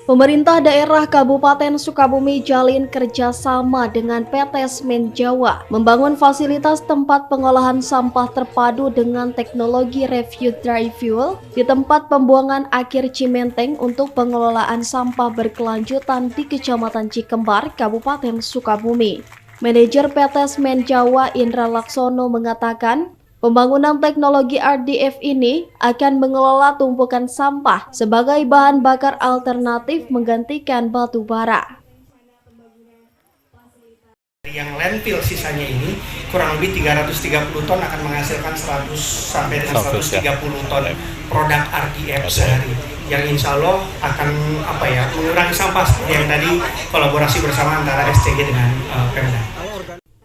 Pemerintah daerah Kabupaten Sukabumi jalin kerjasama dengan PT Semen Jawa membangun fasilitas tempat pengolahan sampah terpadu dengan teknologi Refuse Dry Fuel di tempat pembuangan akhir Cimenteng untuk pengelolaan sampah berkelanjutan di Kecamatan Cikembar, Kabupaten Sukabumi. Manajer PT Semen Jawa Indra Laksono mengatakan, pembangunan teknologi RDF ini akan mengelola tumpukan sampah sebagai bahan bakar alternatif menggantikan batu bara. Yang landfill sisanya ini kurang lebih 330 ton akan menghasilkan 100 sampai dengan 130 ton produk RDF sehari. Yang insya Allah akan mengurangi sampah yang tadi kolaborasi bersama antara SCG dengan Pemda.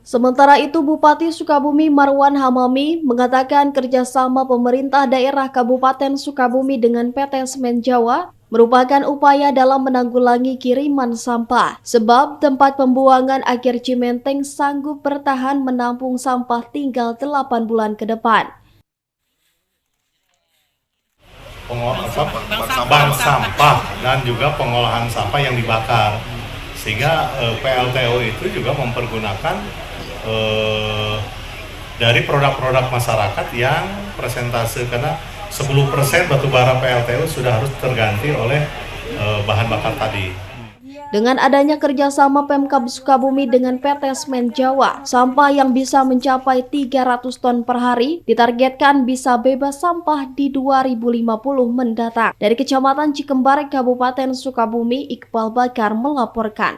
Sementara itu, Bupati Sukabumi Marwan Hamami mengatakan kerjasama pemerintah daerah Kabupaten Sukabumi dengan PT Semen Jawa merupakan upaya dalam menanggulangi kiriman sampah, sebab tempat pembuangan akhir Cimenteng sanggup bertahan menampung sampah tinggal 8 bulan ke depan. Bank sampah dan juga pengolahan sampah yang dibakar, sehingga PLTU itu juga mempergunakan dari produk-produk masyarakat yang persentase, karena 10% batubara PLTU sudah harus terganti oleh bahan bakar tadi. Dengan adanya kerjasama Pemkab Sukabumi dengan PT Semen Jawa, sampah yang bisa mencapai 300 ton per hari ditargetkan bisa bebas sampah di 2050 mendatang. Dari Kecamatan Cikembar, Kabupaten Sukabumi, Iqbal Bakar melaporkan.